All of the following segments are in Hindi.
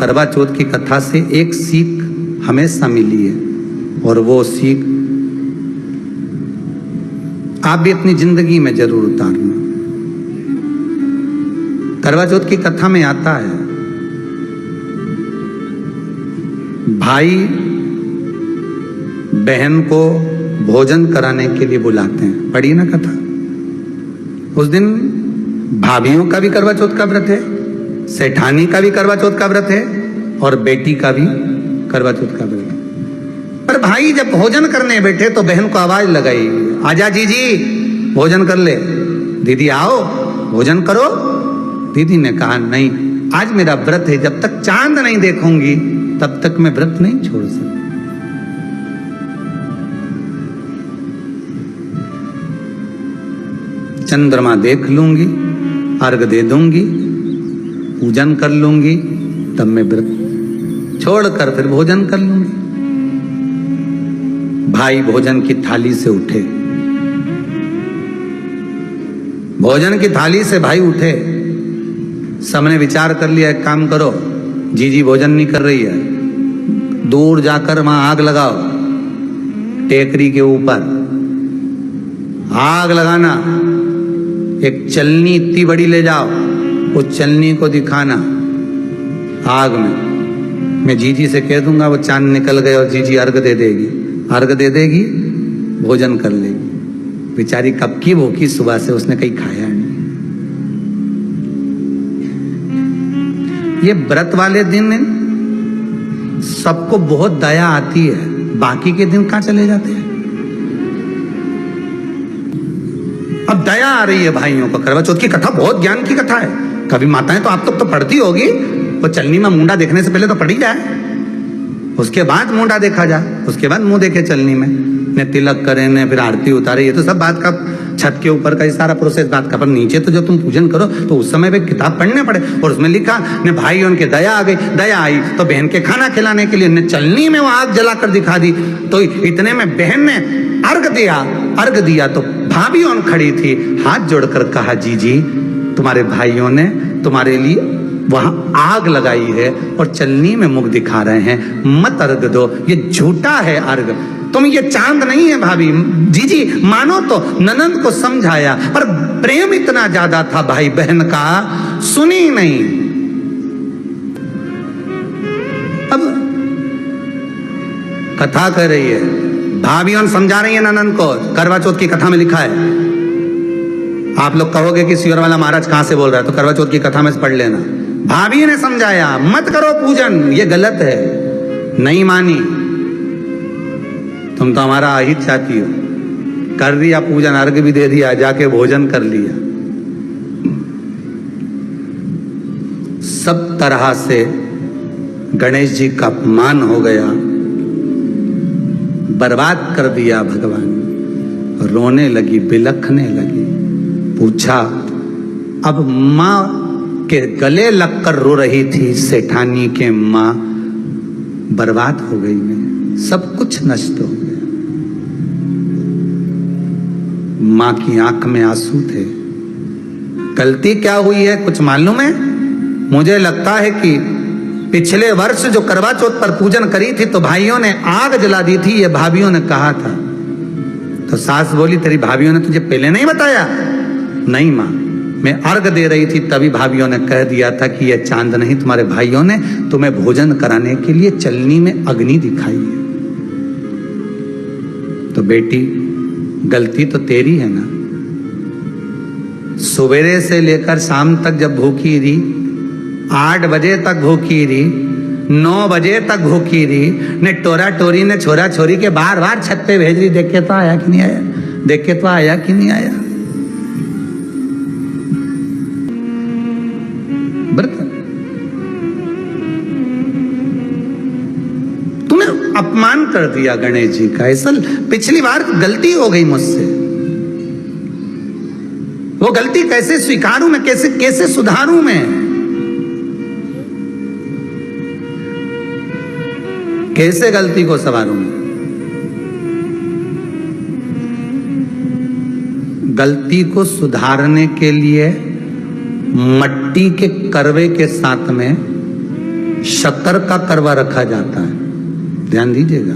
करवा चौथ की कथा से एक सीख हमेशा मिली है, और वो सीख आप भी अपनी जिंदगी में जरूर उतारना। करवा चौथ की कथा में आता है, भाई बहन को भोजन कराने के लिए बुलाते हैं। पढ़ी ना कथा? उस दिन भाभीियों का भी करवा चौथ का व्रत है, सेठानी का भी करवा चौथ का व्रत है, और बेटी का भी करवा चौथ का व्रत है। पर भाई जब भोजन करने बैठे तो बहन को आवाज लगाई, आजा जीजी भोजन कर ले। दीदी आओ भोजन करो। दीदी ने कहा नहीं, आज मेरा व्रत है, जब तक चांद नहीं देखूंगी तब तक मैं व्रत नहीं छोड़ सकती। चंद्रमा देख लूंगी, अर्घ दे दूंगी, पूजन कर लूंगी, तब मैं व्रत छोड़कर फिर भोजन कर लूंगी। भाई भोजन की थाली से उठे, भोजन की थाली से भाई उठे। सबने विचार कर लिया, एक काम करो, जीजी भोजन नहीं कर रही है, दूर जाकर वहां आग लगाओ, टेकरी के ऊपर आग लगाना, एक चलनी इतनी बड़ी ले जाओ, उस चलनी को दिखाना आग में। मैं जीजी से कह दूंगा, वो चांद निकल गए और जीजी अर्घ दे देगी, अर्घ दे देगी, भोजन कर लेगी। बेचारी कब की भूखी, सुबह से उसने कहीं खाया नहीं। ये व्रत वाले दिन सबको बहुत दया आती है, बाकी के दिन कहां चले जाते हैं। अब दया आ रही है भाइयों को। करवा चौथ की कथा बहुत ज्ञान की कथा है। कभी माताएं तो आप तो पढ़ती होगी, वो चलनी में मुंडा देखने से पहले तो पढ़ी जाए, उसके बाद मुंडा देखा जाए, उसके बाद मुंह देखे चलनी में, ने तिलक करे, ने फिर आरती उतारे। ये तो सब बात का छत के ऊपर का ये सारा प्रोसेस बात का। पर नीचे तो जब तुम पूजन करो तो उस समय भी किताब पढ़ने पड़े, और उसमें लिखा ने भाई उनके दया आ गई, दया आई तो बहन के खाना खिलाने के लिए ने चलनी में वो आग जलाकर दिखा दी। तो इतने में बहन ने अर्घ दिया तो भाभी उन खड़ी थी, हाथ जोड़कर कहा, जीजी तुम्हारे भाइयों ने तुम्हारे लिए वहां आग लगाई है और चलनी में मुख दिखा रहे हैं, मत अर्घ दो, ये झूठा है अर्घ, तुम ये चांद नहीं है भाभी। जीजी मानो तो ननंद को समझाया, पर प्रेम इतना ज्यादा था भाई बहन का, सुनी नहीं। अब कथा कर रही है, भाभी समझा रही है ननंद को। करवा चौथ की कथा में लिखा है, आप लोग कहोगे कि सियोर वाला महाराज कहां से बोल रहा है, तो करवा चौथ की कथा में से पढ़ लेना। भाभी ने समझाया, मत करो पूजन, ये गलत है। नहीं मानी, तुम तो हमारा अहित चाहती हो। कर दिया पूजन, अर्घ भी दे दिया, जाके भोजन कर लिया। सब तरह से गणेश जी का अपमान हो गया, बर्बाद कर दिया भगवान। रोने लगी, बिलखने लगी। पूछा, अब माँ के गले लगकर रो रही थी सेठानी के माँ, बर्बाद हो गई मैं, सब कुछ नष्ट हो गया। माँ की आंख में आंसू थे। गलती क्या हुई है कुछ मालूम है? मुझे लगता है कि पिछले वर्ष जो करवा चौथ पर पूजन करी थी तो भाइयों ने आग जला दी थी, ये भाभीियों ने कहा था। तो सास बोली, तेरी भाभीियों ने तुझे पहले नहीं बताया? नहीं माँ, मैं अर्घ दे रही थी तभी भाभीियों ने कह दिया था कि यह चांद नहीं, तुम्हारे भाइयों ने तुम्हें भोजन कराने के लिए चलनी में अग्नि दिखाई है। तो बेटी गलती तो तेरी है ना। सवेरे से लेकर शाम तक जब भूखी रही, 8 बजे तक भूखी रही, 9 बजे तक भूखी रही, ने टोरा टोरी ने छोरा छोरी के बार बार छत पे भेज रही, देख के तो आया कि नहीं आया, देख के तो आया कि नहीं आया। तूने अपमान कर दिया गणेश जी का। ऐसा पिछली बार गलती हो गई मुझसे, वो गलती कैसे स्वीकारूं मैं, कैसे सुधारूं मैं, कैसे गलती को संवारूं मैं। गलती को सुधारने के लिए मट्टी के करवे के साथ में शक्कर का करवा रखा जाता है, ध्यान दीजिएगा।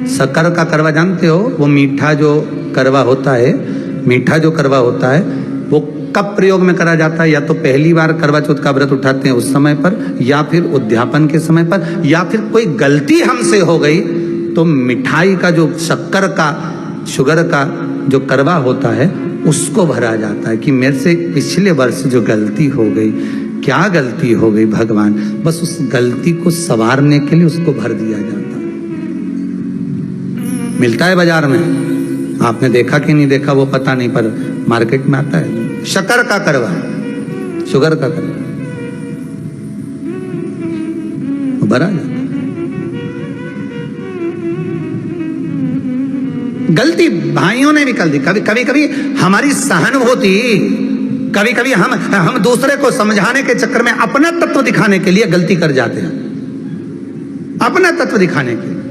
शक्कर का करवा जानते हो, वो मीठा जो करवा होता है, मीठा जो करवा होता है वो कब प्रयोग में करा जाता है? या तो पहली बार करवा चौथ का व्रत उठाते हैं उस समय पर, या फिर उद्यापन के समय पर, या फिर कोई गलती हमसे हो गई तो मिठाई का जो शक्कर का, शुगर का जो करवा होता है उसको भरा जाता है कि मेरे से पिछले वर्ष जो गलती हो गई, क्या गलती हो गई भगवान, बस उस गलती को संवारने के लिए उसको भर दिया जाता है। मिलता है बाजार में, आपने देखा कि नहीं देखा वो पता नहीं, पर मार्केट में आता है। शक्कर का करवा, शुगर का करवा भरा जाता है। गलती भाइयों ने भी कर दी, कभी कभी हमारी सहानुभूति, कभी कभी हम दूसरे को समझाने के चक्कर में अपना तत्व दिखाने के लिए गलती कर जाते हैं, अपना तत्व दिखाने के लिए।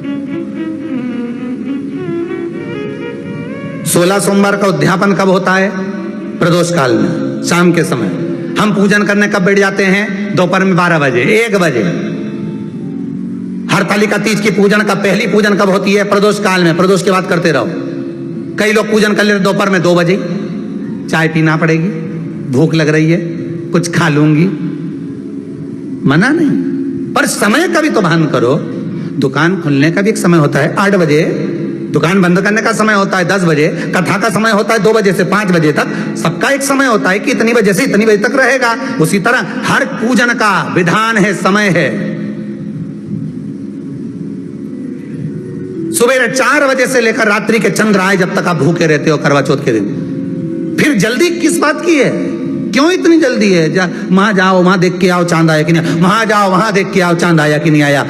16 सोमवार का उद्यापन कब होता है? प्रदोष काल में, शाम के समय। हम पूजन करने कब बैठ जाते हैं? दोपहर में 12 बजे, 1 बजे। हरतालिका तीज की पूजन का पहली पूजन कब होती है? प्रदोष काल में। प्रदोष के बाद करते रहो। कई लोग पूजन कर लेते दोपहर में 2 बजे। चाय पीना पड़ेगी, भूख लग रही है, कुछ खा लूंगी, मना नहीं, पर समय का भी तो भान करो। दुकान खुलने का भी एक समय होता है 8 बजे, दुकान बंद करने का समय होता है 10 बजे, कथा का समय होता है 2 बजे से 5 बजे तक। सबका एक समय होता है कि इतनी बजे से इतनी बजे तक रहेगा। उसी तरह हर पूजन का विधान है, समय है। सुबह 4 बजे से लेकर रात्रि के चंद्र आए जब तक आप भूखे रहते हो करवा चौथ के दिन। फिर जल्दी किस बात की है? क्यों इतनी जल्दी है? वहां जाओ, वहां देख के आओ चांद आया कि नहीं, वहां जाओ, वहां देख के आओ चांद आया कि नहीं आया।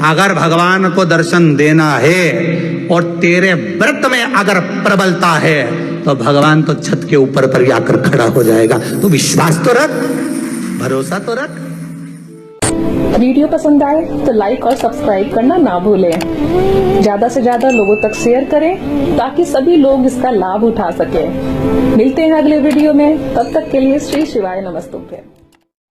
अगर भगवान को दर्शन देना है और तेरे व्रत में अगर प्रबलता है तो भगवान तो छत के ऊपर पर आकर खड़ा हो जाएगा। तो विश्वास तो रख, भरोसा तो रख। वीडियो पसंद आए तो लाइक और सब्सक्राइब करना ना भूलें। ज्यादा से ज्यादा लोगों तक शेयर करें ताकि सभी लोग इसका लाभ उठा सकें। मिलते हैं अगले वीडियो में, तब तक के लिए श्री शिवाय नमस्तुभ्यं।